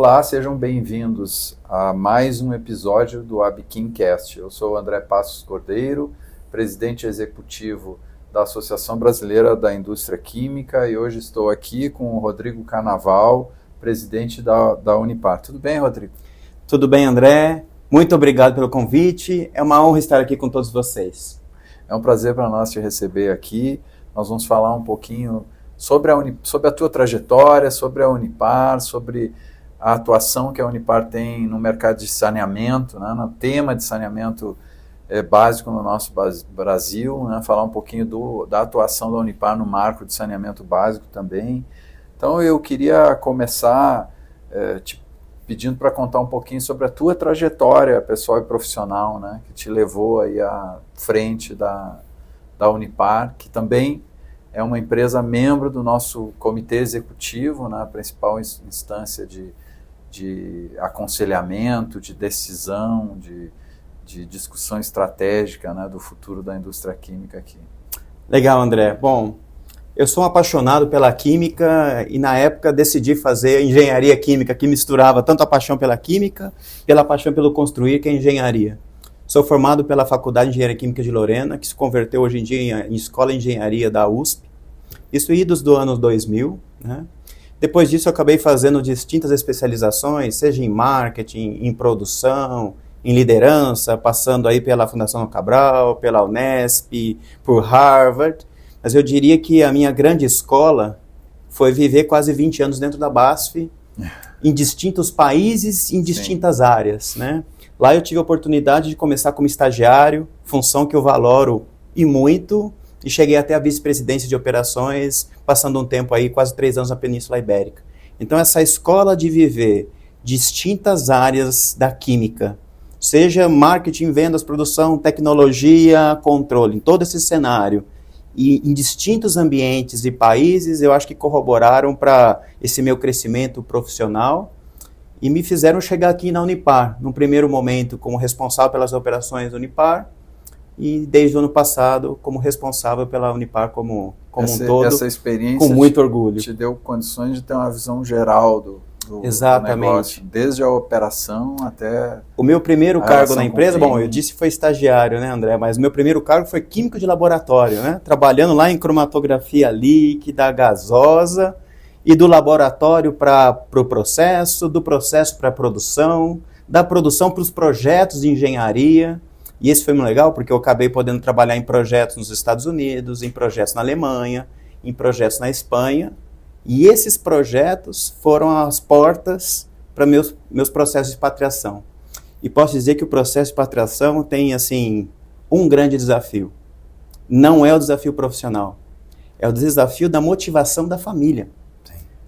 Olá, sejam bem-vindos a mais um episódio do ABQuimcast. Eu sou o André Passos Cordeiro, presidente executivo da Associação Brasileira da Indústria Química, e hoje estou aqui com o Rodrigo Carnaval, presidente da Unipar. Tudo bem, Rodrigo? Tudo bem, André. Muito obrigado pelo convite. É uma honra estar aqui com todos vocês. É um prazer para nós te receber aqui. Nós vamos falar um pouquinho sobre a tua trajetória, sobre a Unipar, sobre a atuação que a Unipar tem no mercado de saneamento, né, no tema de saneamento básico no nosso Brasil, né, falar um pouquinho da atuação da Unipar no marco de saneamento básico também. Então eu queria começar te pedindo para contar um pouquinho sobre a tua trajetória pessoal e profissional, né, que te levou aí à frente da Unipar, que também é uma empresa membro do nosso comitê executivo, né, a principal instância de aconselhamento, de decisão, de discussão estratégica, né, do futuro da indústria química aqui. Legal, André. Bom, eu sou um apaixonado pela química e na época decidi fazer engenharia química, que misturava tanto a paixão pela química, pela paixão pelo construir, que é engenharia. Sou formado pela Faculdade de Engenharia Química de Lorena, que se converteu hoje em dia em Escola de Engenharia da USP. Isso idos do ano 2000, né? Depois disso, eu acabei fazendo distintas especializações, seja em marketing, em produção, em liderança, passando aí pela Fundação Cabral, pela Unesp, por Harvard. Mas eu diria que a minha grande escola foi viver quase 20 anos dentro da BASF, em distintos países, em distintas áreas, né? Lá eu tive a oportunidade de começar como estagiário, função que eu valoro e muito, e cheguei até a vice-presidência de operações, passando um tempo aí, quase 3 anos na Península Ibérica. Então essa escola de viver distintas áreas da química, seja marketing, vendas, produção, tecnologia, controle, em todo esse cenário, e em distintos ambientes e países, eu acho que corroboraram para esse meu crescimento profissional e me fizeram chegar aqui na Unipar, num primeiro momento como responsável pelas operações da Unipar, e desde o ano passado como responsável pela Unipar como um todo, essa experiência com muito orgulho. Te deu condições de ter uma visão geral do negócio, desde a operação até... O meu primeiro cargo na empresa, bom, eu disse que foi estagiário, né, André, mas o meu primeiro cargo foi químico de laboratório, né, trabalhando lá em cromatografia líquida, gasosa, e do laboratório para o processo, do processo para a produção, da produção para os projetos de engenharia. E esse foi muito legal porque eu acabei podendo trabalhar em projetos nos Estados Unidos, em projetos na Alemanha, em projetos na Espanha. E esses projetos foram as portas para meus processos de expatriação. E posso dizer que o processo de expatriação tem, assim, um grande desafio. Não é o desafio profissional, é o desafio da motivação da família.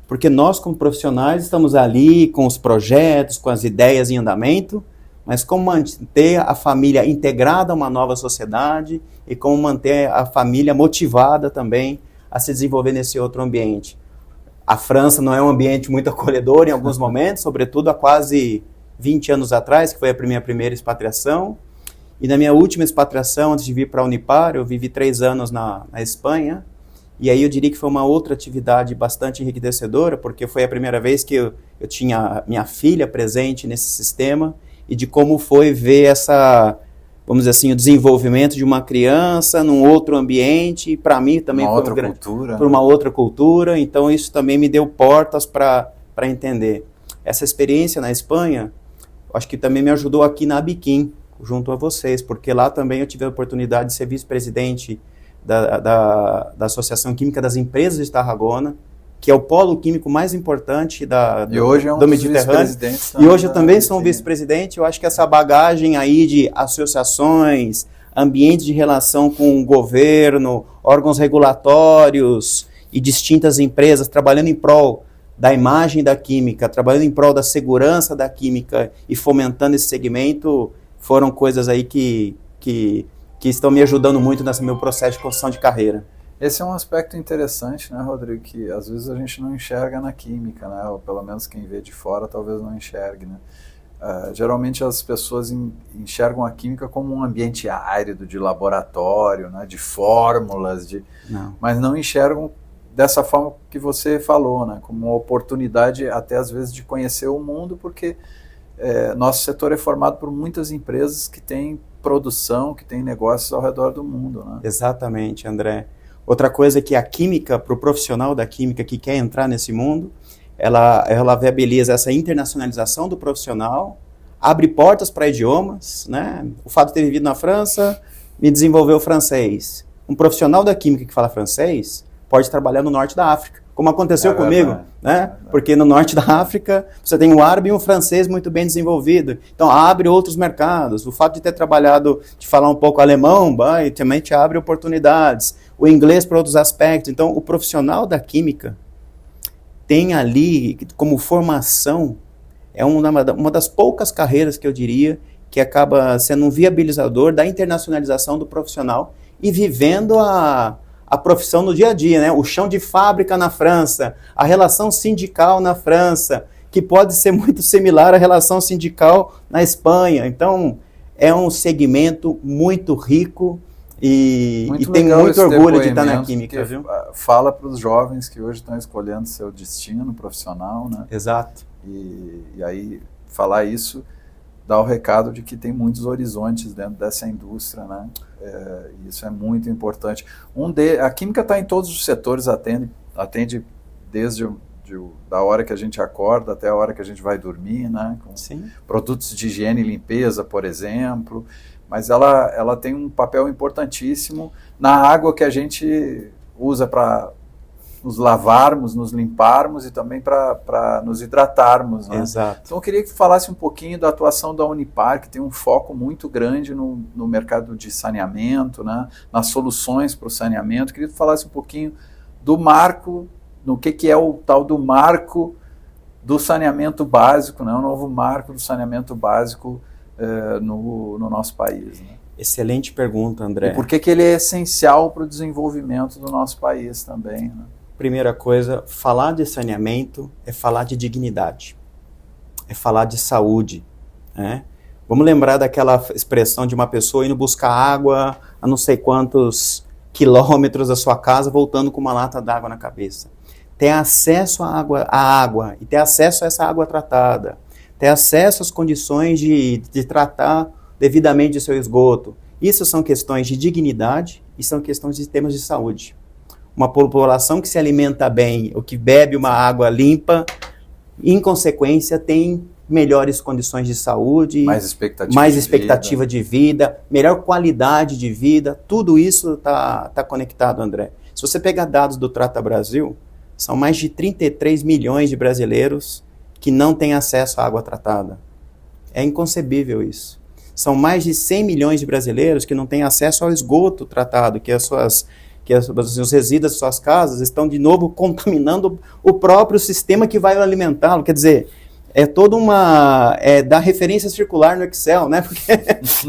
Porque nós, como profissionais, estamos ali com os projetos, com as ideias em andamento, mas como manter a família integrada a uma nova sociedade e como manter a família motivada também a se desenvolver nesse outro ambiente. A França não é um ambiente muito acolhedor em alguns momentos, sobretudo há quase 20 anos atrás, que foi a minha primeira expatriação. E na minha última expatriação, antes de vir para a Unipar, eu vivi 3 anos na Espanha. E aí eu diria que foi uma outra atividade bastante enriquecedora, porque foi a primeira vez que eu tinha minha filha presente nesse sistema e de como foi ver vamos dizer assim, o desenvolvimento de uma criança num outro ambiente, e para mim também foi uma outra cultura, então isso também me deu portas para entender. Essa experiência na Espanha, acho que também me ajudou aqui na ABQuim, junto a vocês, porque lá também eu tive a oportunidade de ser vice-presidente da Associação Química das Empresas de Tarragona, que é o polo químico mais importante do Mediterrâneo. E hoje eu também sou um vice-presidente. Eu acho que essa bagagem aí de associações, ambientes de relação com o governo, órgãos regulatórios e distintas empresas trabalhando em prol da imagem da química, trabalhando em prol da segurança da química e fomentando esse segmento, foram coisas aí que estão me ajudando muito nesse meu processo de construção de carreira. Esse é um aspecto interessante, né, Rodrigo, que às vezes a gente não enxerga na química, né, ou pelo menos quem vê de fora talvez não enxergue, né. Geralmente as pessoas enxergam a química como um ambiente árido, de laboratório, né, de fórmulas, mas não enxergam dessa forma que você falou, né? Como uma oportunidade até às vezes de conhecer o mundo, porque nosso setor é formado por muitas empresas que têm produção, que têm negócios ao redor do mundo, né? Exatamente, André. Outra coisa é que a química, para o profissional da química que quer entrar nesse mundo, ela viabiliza essa internacionalização do profissional, abre portas para idiomas, né? O fato de ter vivido na França me desenvolveu o francês. Um profissional da química que fala francês pode trabalhar no norte da África, como aconteceu comigo, né? Porque no norte da África você tem um árabe e um francês muito bem desenvolvido. Então abre outros mercados. O fato de ter trabalhado, de falar um pouco alemão, também te abre oportunidades. O inglês para outros aspectos. Então o profissional da química tem ali como formação, é uma das poucas carreiras que eu diria que acaba sendo um viabilizador da internacionalização do profissional e vivendo a profissão no dia a dia, né? O chão de fábrica na França, a relação sindical na França, que pode ser muito similar à relação sindical na Espanha. Então, é um segmento muito rico e tem muito orgulho de estar na química, viu? Fala para os jovens que hoje estão escolhendo seu destino profissional, né? Exato. E aí, falar isso dá o recado de que tem muitos horizontes dentro dessa indústria, né? Isso é muito importante. A química está em todos os setores, atende desde da hora que a gente acorda até a hora que a gente vai dormir, né? Com Sim. Produtos de higiene e limpeza, por exemplo, mas ela tem um papel importantíssimo na água que a gente usa para nos lavarmos, nos limparmos e também para nos hidratarmos, né? Exato. Então eu queria que falasse um pouquinho da atuação da Unipar, que tem um foco muito grande no mercado de saneamento, né? Nas soluções para o saneamento. Eu queria que falasse um pouquinho do marco, no que é o tal do marco do saneamento básico, né? O novo marco do saneamento básico no nosso país, né? Excelente pergunta, André. E por que ele é essencial para o desenvolvimento do nosso país também, né? Primeira coisa, falar de saneamento é falar de dignidade, é falar de saúde, né? Vamos lembrar daquela expressão de uma pessoa indo buscar água a não sei quantos quilômetros da sua casa, voltando com uma lata d'água na cabeça. Ter acesso à água e ter acesso a essa água tratada, ter acesso às condições de tratar devidamente o seu esgoto. Isso são questões de dignidade e são questões de temas de saúde. Uma população que se alimenta bem, ou que bebe uma água limpa, em consequência tem melhores condições de saúde, mais expectativa de vida, melhor qualidade de vida, tudo isso está conectado, André. Se você pegar dados do Trata Brasil, são mais de 33 milhões de brasileiros que não têm acesso à água tratada. É inconcebível isso. São mais de 100 milhões de brasileiros que não têm acesso ao esgoto tratado, que os resíduos das suas casas estão de novo contaminando o próprio sistema que vai alimentá-lo. Quer dizer, é toda dar referência circular no Excel, né? Porque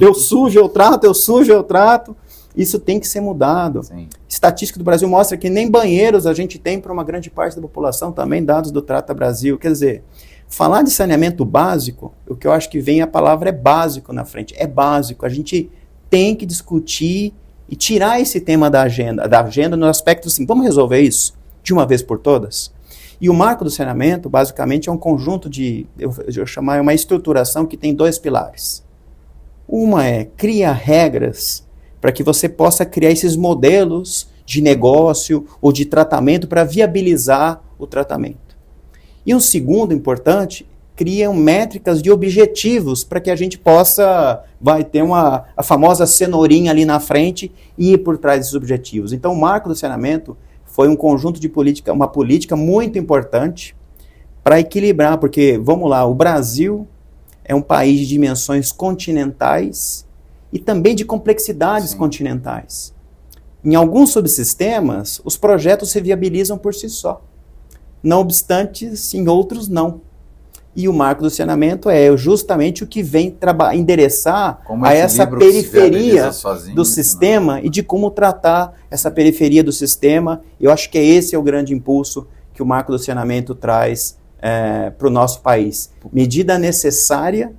eu sujo, eu trato. Isso tem que ser mudado. Sim. Estatística do Brasil mostra que nem banheiros a gente tem para uma grande parte da população, também dados do Trata Brasil. Quer dizer, falar de saneamento básico, o que eu acho que vem a palavra é básico na frente. É básico. A gente tem que discutir e tirar esse tema da agenda no aspecto assim, vamos resolver isso de uma vez por todas? E o marco do saneamento, basicamente, é um conjunto eu chamar uma estruturação que tem 2 pilares. Uma cria regras para que você possa criar esses modelos de negócio ou de tratamento para viabilizar o tratamento. E um segundo importante, criam métricas de objetivos para que a gente possa, ter a famosa cenourinha ali na frente e ir por trás desses objetivos. Então o marco do saneamento foi um conjunto de uma política muito importante para equilibrar, porque, vamos lá, o Brasil é um país de dimensões continentais e também de complexidades Sim. continentais. Em alguns subsistemas, os projetos se viabilizam por si só. Não obstante, em outros não. E o marco do saneamento é justamente o que vem endereçar a essa periferia do sistema e de como tratar essa periferia do sistema. Eu acho que esse é o grande impulso que o marco do saneamento traz para o nosso país. Medida necessária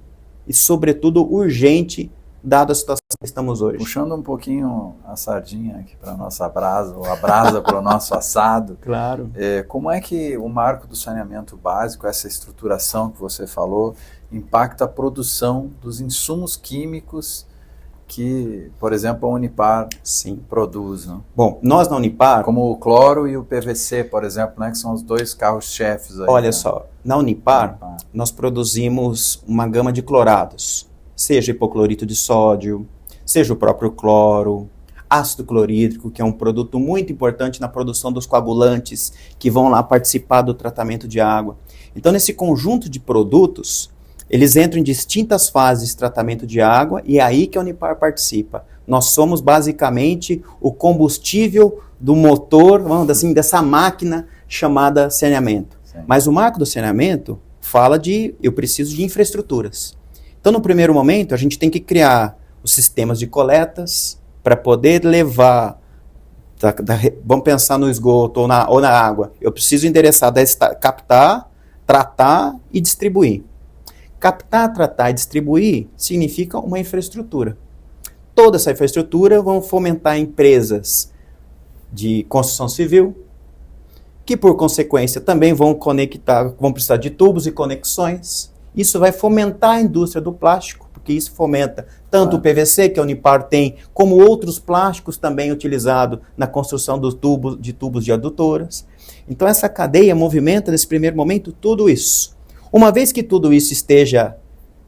e, sobretudo, urgente, dada a situação que estamos hoje. Puxando um pouquinho a sardinha aqui para a nossa brasa, ou a brasa para o nosso assado. Claro. Como é que o marco do saneamento básico, essa estruturação que você falou, impacta a produção dos insumos químicos que, por exemplo, a Unipar produz, né? Bom, nós na Unipar... Como o cloro e o PVC, por exemplo, né, que são os dois carros-chefes. Olha só, na Unipar, nós produzimos uma gama de clorados, seja hipoclorito de sódio, seja o próprio cloro, ácido clorídrico, que é um produto muito importante na produção dos coagulantes, que vão lá participar do tratamento de água. Então, nesse conjunto de produtos, eles entram em distintas fases de tratamento de água e é aí que a Unipar participa. Nós somos basicamente o combustível do motor, vamos dizer assim, dessa máquina chamada saneamento. Sim. Mas o marco do saneamento fala eu preciso de infraestruturas. Então, no primeiro momento, a gente tem que criar os sistemas de coletas para poder levar, vamos pensar no esgoto ou na água. Eu preciso endereçar, captar, tratar e distribuir. Captar, tratar e distribuir significa uma infraestrutura. Toda essa infraestrutura vão fomentar empresas de construção civil, que por consequência também vão precisar de tubos e conexões. Isso vai fomentar a indústria do plástico, porque isso fomenta tanto o PVC, que a Unipar tem, como outros plásticos também utilizados na construção dos tubos de adutoras. Então essa cadeia movimenta nesse primeiro momento tudo isso. Uma vez que tudo isso esteja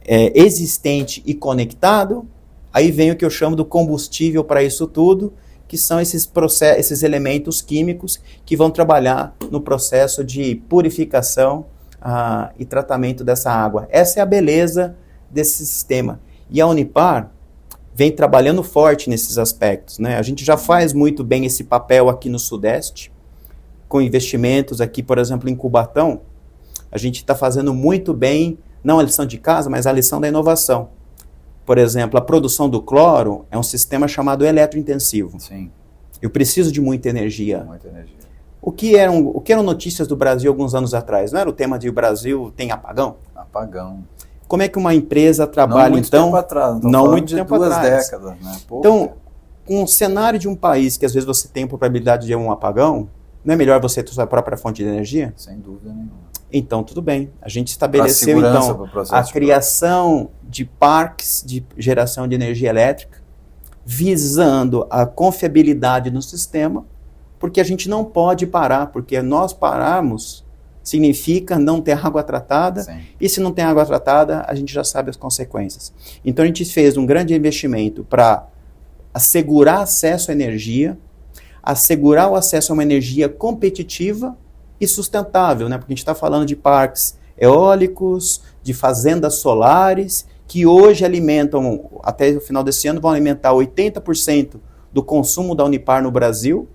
existente e conectado, aí vem o que eu chamo do combustível para isso tudo, que são esses elementos químicos que vão trabalhar no processo de purificação e tratamento dessa água. Essa é a beleza desse sistema. E a Unipar vem trabalhando forte nesses aspectos, né? A gente já faz muito bem esse papel aqui no Sudeste, com investimentos aqui, por exemplo, em Cubatão. A gente está fazendo muito bem, não a lição de casa, mas a lição da inovação. Por exemplo, a produção do cloro é um sistema chamado eletrointensivo. Sim. Eu preciso de muita energia. Muita energia. O que eram notícias do Brasil alguns anos atrás? Não era o tema de o Brasil tem apagão? Apagão. Como é que uma empresa trabalha, então... Tempo atrás, não muito tempo atrás. Não muito tempo atrás. 2 décadas, né? Então, com o cenário de um país que às vezes você tem a probabilidade de um apagão, não é melhor você ter sua própria fonte de energia? Sem dúvida nenhuma. Então, tudo bem. A gente estabeleceu, então, a criação de parques de geração de energia elétrica, visando a confiabilidade no sistema, porque a gente não pode parar, porque nós pararmos significa não ter água tratada, sim, e se não tem água tratada, a gente já sabe as consequências. Então, a gente fez um grande investimento para assegurar acesso à energia, assegurar o acesso a uma energia competitiva e sustentável, né? Porque a gente está falando de parques eólicos, de fazendas solares, que hoje alimentam, até o final desse ano, vão alimentar 80% do consumo da Unipar no Brasil,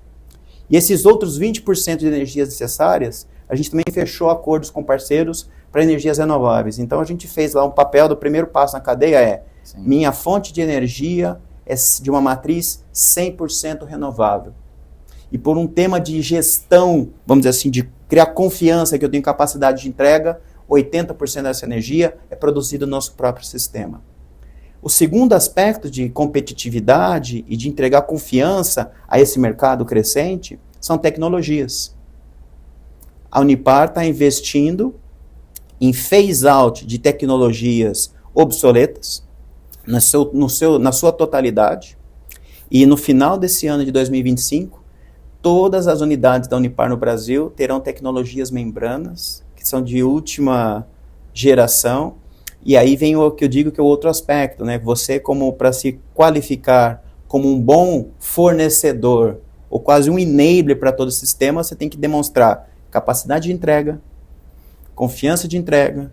e esses outros 20% de energias necessárias, a gente também fechou acordos com parceiros para energias renováveis. Então a gente fez lá um papel do primeiro passo na cadeia sim, minha fonte de energia é de uma matriz 100% renovável. E por um tema de gestão, vamos dizer assim, de criar confiança que eu tenho capacidade de entrega, 80% dessa energia é produzida no nosso próprio sistema. O segundo aspecto de competitividade e de entregar confiança a esse mercado crescente são tecnologias. A Unipar está investindo em phase-out de tecnologias obsoletas na sua totalidade. E no final desse ano de 2025, todas as unidades da Unipar no Brasil terão tecnologias membranas, que são de última geração. E aí vem o que eu digo que é o outro aspecto, né? Você, para se qualificar como um bom fornecedor, ou quase um enabler para todo o sistema, você tem que demonstrar capacidade de entrega, confiança de entrega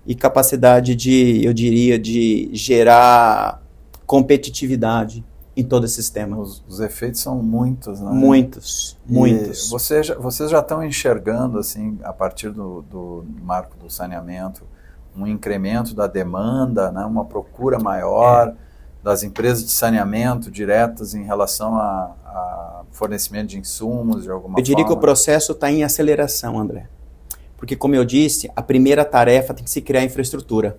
e capacidade de gerar competitividade em todo o sistema. Os efeitos são muitos, né? Muitos. Vocês já estão enxergando, assim, a partir do marco do saneamento, um incremento da demanda, né? Uma procura maior das empresas de saneamento diretas em relação a fornecimento de insumos de alguma forma? Eu diria que o processo está em aceleração, André. Porque, como eu disse, a primeira tarefa tem que se criar infraestrutura.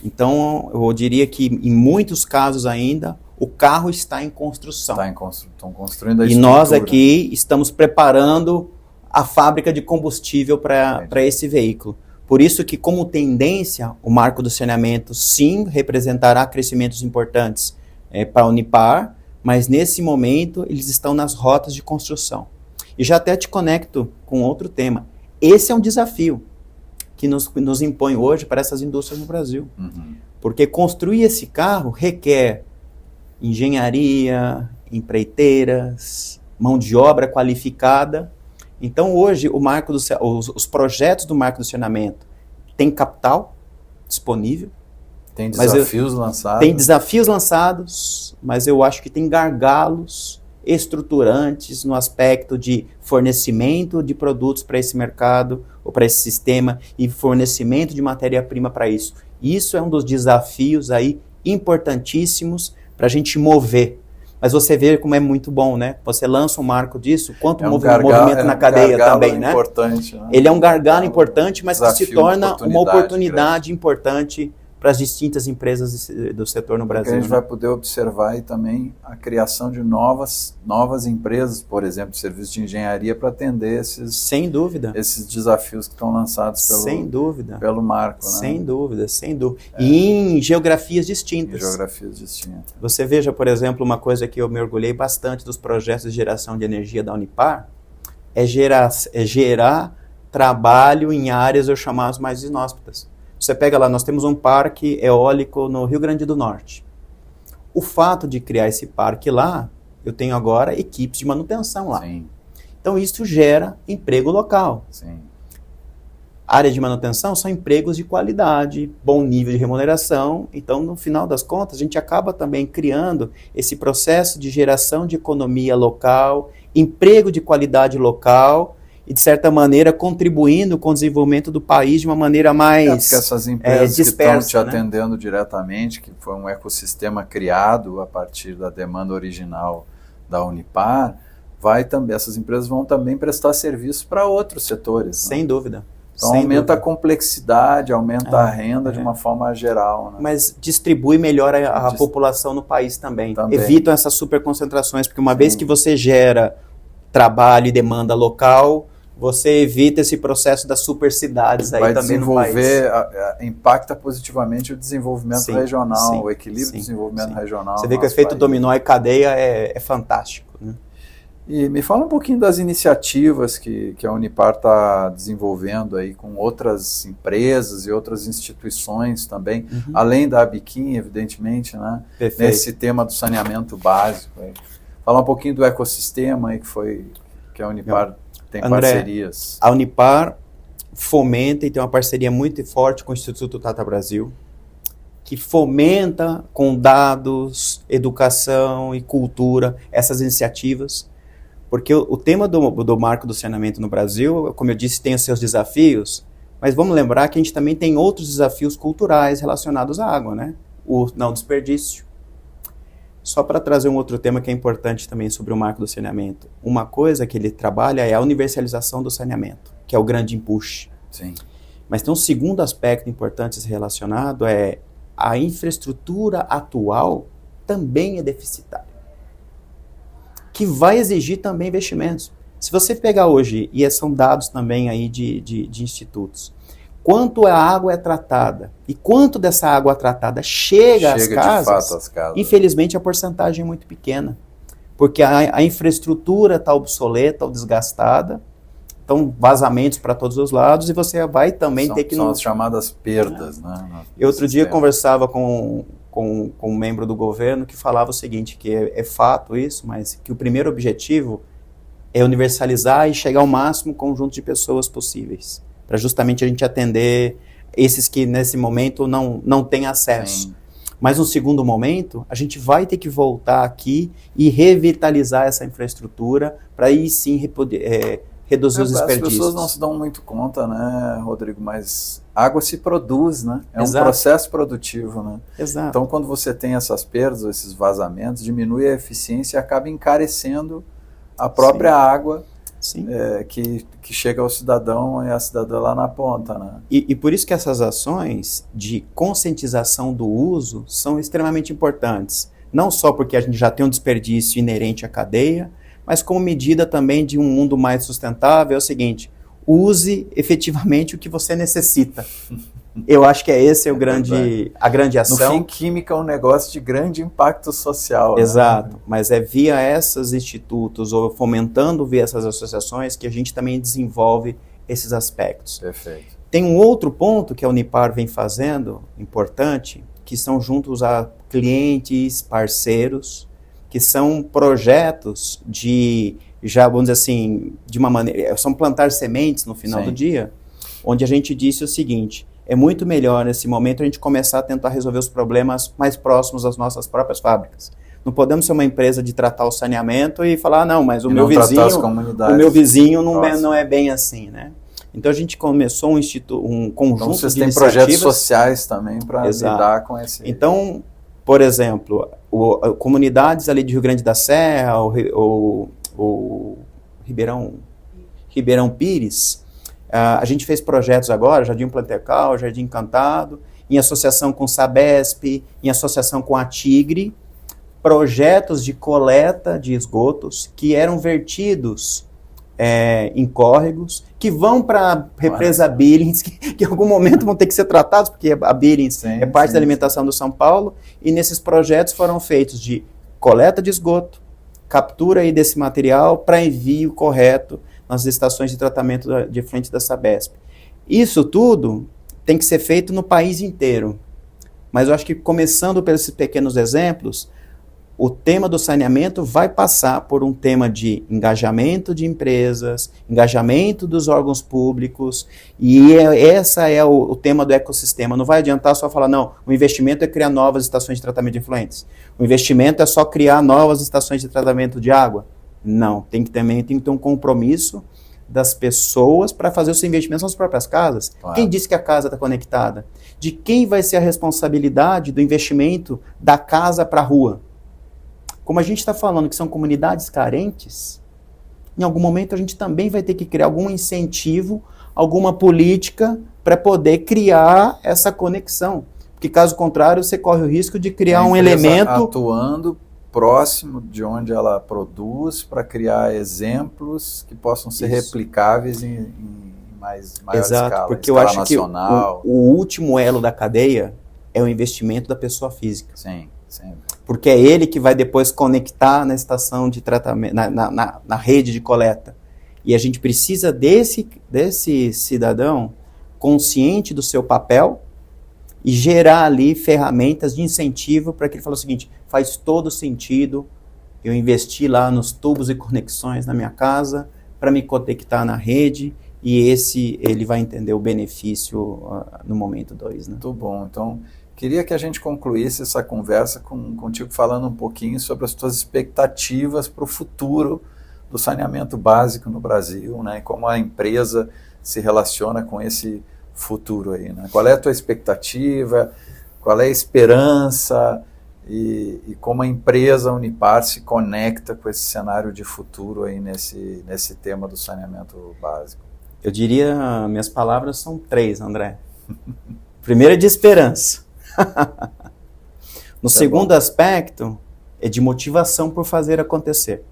Então, eu diria que em muitos casos ainda, o carro está em construção. Estão construindo a estrutura. E nós aqui estamos preparando a fábrica de combustível para esse veículo. Por isso que, como tendência, o marco do saneamento, sim, representará crescimentos importantes para a Unipar, mas nesse momento eles estão nas rotas de construção. E já até te conecto com outro tema. Esse é um desafio que nos impõe hoje para essas indústrias no Brasil. Porque construir esse carro requer engenharia, empreiteiras, mão de obra qualificada. Então hoje os projetos do marco do saneamento têm capital disponível. Tem desafios lançados. Tem desafios lançados, mas eu acho que tem gargalos estruturantes no aspecto de fornecimento de produtos para esse mercado ou para esse sistema e fornecimento de matéria-prima para isso. Isso é um dos desafios aí importantíssimos para a gente mover. Mas você vê como é muito bom, né? Você lança um marco disso, quanto movimento na cadeia também, né? Importante, né? Ele é um gargalo importante, mas que se torna uma oportunidade importante para as distintas empresas do setor no Brasil. Porque a gente vai poder observar aí também a criação de novas empresas, por exemplo, de serviços de engenharia para atender sem dúvida, esses desafios que estão lançados pelo marco. Né? Sem dúvida. E em geografias distintas. Você veja, por exemplo, uma coisa que eu mergulhei bastante dos projetos de geração de energia da Unipar, é gerar trabalho em áreas, eu chamadas mais inóspitas. Você pega lá, nós temos um parque eólico no Rio Grande do Norte. O fato de criar esse parque lá, eu tenho agora equipes de manutenção lá. Sim. Então isso gera emprego local. Sim. Área de manutenção são empregos de qualidade, bom nível de remuneração. Então, no final das contas, a gente acaba também criando esse processo de geração de economia local, emprego de qualidade local, e, de certa maneira, contribuindo com o desenvolvimento do país de uma maneira mais porque essas empresas dispersa, que estão te atendendo diretamente, que foi um ecossistema criado a partir da demanda original da Unipar, essas empresas vão também prestar serviço para outros setores. Sem né? dúvida. Então aumenta a complexidade, aumenta a renda de uma forma geral. Né? Mas distribui melhor a população no país também. Evitam essas superconcentrações, porque uma vez que você gera trabalho e demanda local, você evita esse processo das supercidades aí também no país. Impacta positivamente o desenvolvimento regional, o equilíbrio do desenvolvimento regional. Você vê que o efeito dominó e cadeia é fantástico. Né? E me fala um pouquinho das iniciativas que a Unipar está desenvolvendo aí com outras empresas e outras instituições também, além da Abiquim, evidentemente, né? Nesse tema do saneamento básico. Aí. Falar um pouquinho do ecossistema aí que a Unipar tem parcerias. A Unipar fomenta e tem uma parceria muito forte com o Instituto Tata Brasil, que fomenta com dados, educação e cultura essas iniciativas, porque o tema do marco do saneamento no Brasil, como eu disse, tem os seus desafios, mas vamos lembrar que a gente também tem outros desafios culturais relacionados à água, né? O não desperdício. Só para trazer um outro tema que é importante também sobre o marco do saneamento. Uma coisa que ele trabalha é a universalização do saneamento, que é o grande empuxo. Sim. Mas tem um segundo aspecto importante relacionado, a infraestrutura atual também é deficitária, que vai exigir também investimentos. Se você pegar hoje, e são dados também aí de institutos, quanto a água é tratada e quanto dessa água tratada chega às casas, de fato às casas, infelizmente a porcentagem é muito pequena, porque a infraestrutura está obsoleta ou desgastada, então vazamentos para todos os lados e você vai também ter que... São as chamadas perdas. Né, e outro dia eu conversava com um membro do governo que falava o seguinte, que é fato isso, mas que o primeiro objetivo é universalizar e chegar ao máximo conjunto de pessoas possíveis, para justamente a gente atender esses que nesse momento não têm acesso. Sim. Mas no segundo momento, a gente vai ter que voltar aqui e revitalizar essa infraestrutura para aí sim reduzir os desperdícios. As pessoas não se dão muito conta, né, Rodrigo, mas água se produz, né? É um processo produtivo, né? Exato. Então, quando você tem essas perdas, esses vazamentos, diminui a eficiência e acaba encarecendo a própria água que chega ao cidadão e a cidadã lá na ponta, né? E por isso que essas ações de conscientização do uso são extremamente importantes. Não só porque a gente já tem um desperdício inerente à cadeia, mas como medida também de um mundo mais sustentável. É o seguinte, use efetivamente o que você necessita. Eu acho que esse é a grande ação. No fim, química é um negócio de grande impacto social. Exato, né? Mas é via esses institutos ou fomentando via essas associações que a gente também desenvolve esses aspectos. Perfeito. Tem um outro ponto que a Unipar vem fazendo, importante, que são juntos a clientes, parceiros, que são projetos vamos dizer assim, de uma maneira, são plantar sementes no final do dia, onde a gente disse o seguinte, é muito melhor nesse momento a gente começar a tentar resolver os problemas mais próximos das nossas próprias fábricas. Não podemos ser uma empresa de tratar o saneamento e falar, não, mas o meu vizinho não é bem assim, né? Então a gente começou um conjunto então, vocês de têm iniciativas. Projetos sociais também para lidar com esse... Então, por exemplo, comunidades ali de Rio Grande da Serra, o Ribeirão Pires, a gente fez projetos agora, Jardim Plantecal, Jardim Encantado, em associação com o Sabesp, em associação com a Tigre, projetos de coleta de esgotos que eram vertidos em córregos, que vão para a represa Billings, que em algum momento vão ter que ser tratados, porque a Billings é parte da alimentação do São Paulo, e nesses projetos foram feitos de coleta de esgoto, captura aí desse material para envio correto nas estações de tratamento de frente da Sabesp. Isso tudo tem que ser feito no país inteiro. Mas eu acho que começando por esses pequenos exemplos, o tema do saneamento vai passar por um tema de engajamento de empresas, engajamento dos órgãos públicos, e esse é o tema do ecossistema. Não vai adiantar só falar, não, o investimento é criar novas estações de tratamento de efluentes. O investimento é só criar novas estações de tratamento de água. Não, tem que ter um compromisso das pessoas para fazer os investimentos nas próprias casas. Claro. Quem disse que a casa está conectada? De quem vai ser a responsabilidade do investimento da casa para a rua? Como a gente está falando que são comunidades carentes, em algum momento a gente também vai ter que criar algum incentivo, alguma política para poder criar essa conexão. Porque caso contrário, você corre o risco de criar um elemento... atuando próximo de onde ela produz para criar exemplos que possam ser replicáveis em maior escala, porque eu acho nacional. Que o último elo da cadeia é o investimento da pessoa física. Sim, sempre. Porque é ele que vai depois conectar na estação de tratamento, na rede de coleta. E a gente precisa desse cidadão consciente do seu papel e gerar ali ferramentas de incentivo para que ele fale o seguinte, faz todo sentido eu investir lá nos tubos e conexões na minha casa para me conectar na rede e ele vai entender o benefício no momento 2. Né? Muito bom. Então, queria que a gente concluísse essa conversa contigo falando um pouquinho sobre as tuas expectativas para o futuro do saneamento básico no Brasil, né? Como a empresa se relaciona com esse futuro aí, né? Qual é a tua expectativa, qual é a esperança e como a empresa Unipar se conecta com esse cenário de futuro aí nesse tema do saneamento básico? Eu diria, minhas palavras são 3, André. Primeiro é de esperança. No segundo aspecto, é de motivação por fazer acontecer.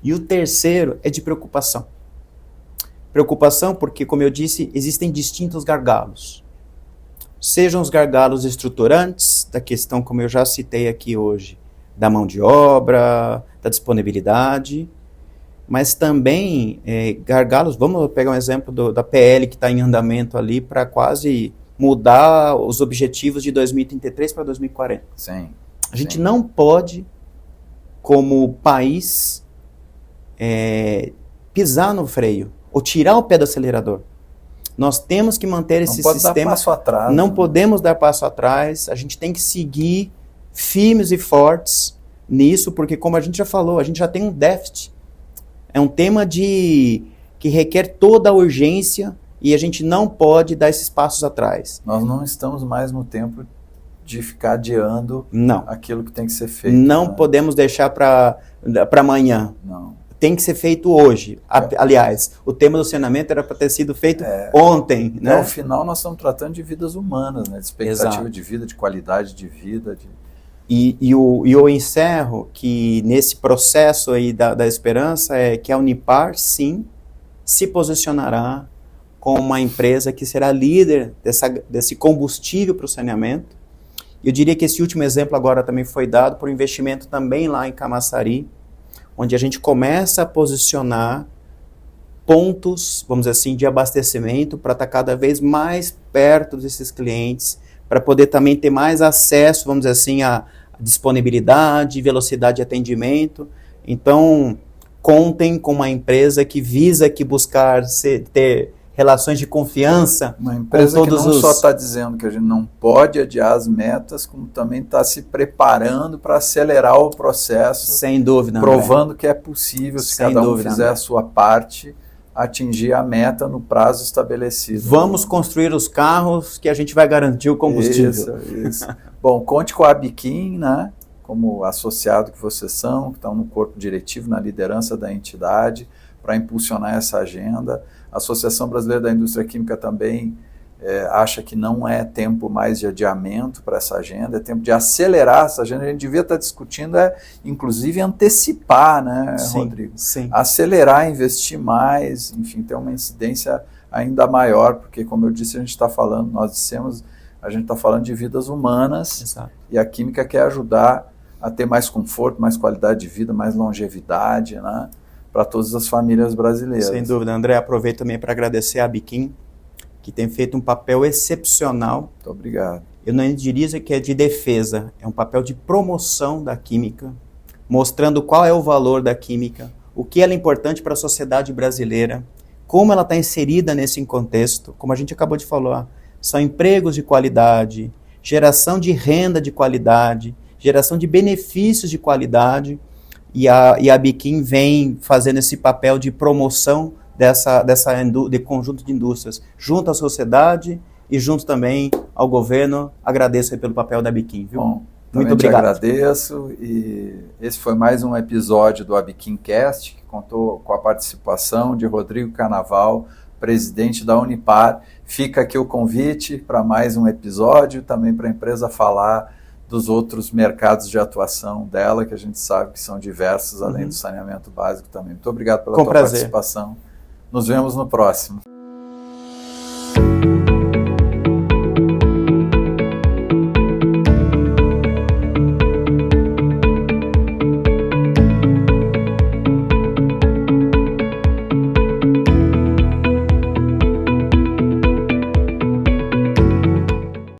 E o terceiro é de preocupação. Preocupação porque, como eu disse, existem distintos gargalos. Sejam os gargalos estruturantes, da questão, como eu já citei aqui hoje, da mão de obra, da disponibilidade, mas também gargalos, vamos pegar um exemplo da PL que está em andamento ali para quase mudar os objetivos de 2033 para 2040. Sim. A gente não pode, como país, pisar no freio ou tirar o pé do acelerador. Nós temos que manter esse sistema. Não pode dar passo atrás. Não podemos dar passo atrás. A gente tem que seguir firmes e fortes nisso, porque, como a gente já falou, a gente já tem um déficit. É um tema que requer toda a urgência e a gente não pode dar esses passos atrás. Nós não estamos mais no tempo de ficar adiando aquilo que tem que ser feito. Não podemos deixar para amanhã. Não. tem que ser feito hoje. Aliás, o tema do saneamento era para ter sido feito ontem. Né? Ao final, nós estamos tratando de vidas humanas, né? De expectativa de vida, de qualidade de vida. E eu encerro que nesse processo aí da esperança é que a Unipar, sim, se posicionará como uma empresa que será líder desse combustível para o saneamento. Eu diria que esse último exemplo agora também foi dado por um investimento também lá em Camaçari, onde a gente começa a posicionar pontos, vamos dizer assim, de abastecimento para estar cada vez mais perto desses clientes, para poder também ter mais acesso, vamos dizer assim, à disponibilidade, velocidade de atendimento. Então, contem com uma empresa que visa buscar ter relações de confiança. Uma empresa que não só está dizendo que a gente não pode adiar as metas, como também está se preparando para acelerar o processo. Sem dúvida, provando que é possível, se cada um fizer a sua parte, atingir a meta no prazo estabelecido. Vamos construir os carros que a gente vai garantir o combustível. Isso. Bom, conte com a Abiquim, né? Como associado que vocês são, que estão no corpo diretivo, na liderança da entidade, para impulsionar essa agenda. A Associação Brasileira da Indústria Química também acha que não é tempo mais de adiamento para essa agenda, é tempo de acelerar essa agenda. A gente devia estar discutindo, inclusive, antecipar, né, sim, Rodrigo? Sim. Acelerar, investir mais, enfim, ter uma incidência ainda maior, porque, como eu disse, a gente está falando de vidas humanas. Exato. E a química quer ajudar a ter mais conforto, mais qualidade de vida, mais longevidade, né, para todas as famílias brasileiras. Sem dúvida, André. Aproveito também para agradecer a Abiquim, que tem feito um papel excepcional. Muito obrigado. Eu não diria que é de defesa, é um papel de promoção da química, mostrando qual é o valor da química, o que ela é importante para a sociedade brasileira, como ela está inserida nesse contexto. Como a gente acabou de falar, são empregos de qualidade, geração de renda de qualidade, geração de benefícios de qualidade, e a Abiquim vem fazendo esse papel de promoção de conjunto de indústrias, junto à sociedade e junto também ao governo. Agradeço aí pelo papel da Abiquim, viu? Bom, muito obrigado. Agradeço, e esse foi mais um episódio do Abiquim Cast, que contou com a participação de Rodrigo Carnaval, presidente da Unipar. Fica aqui o convite para mais um episódio, também para a empresa falar dos outros mercados de atuação dela, que a gente sabe que são diversos, além do saneamento básico também. Muito obrigado pela tua participação. Nos vemos no próximo.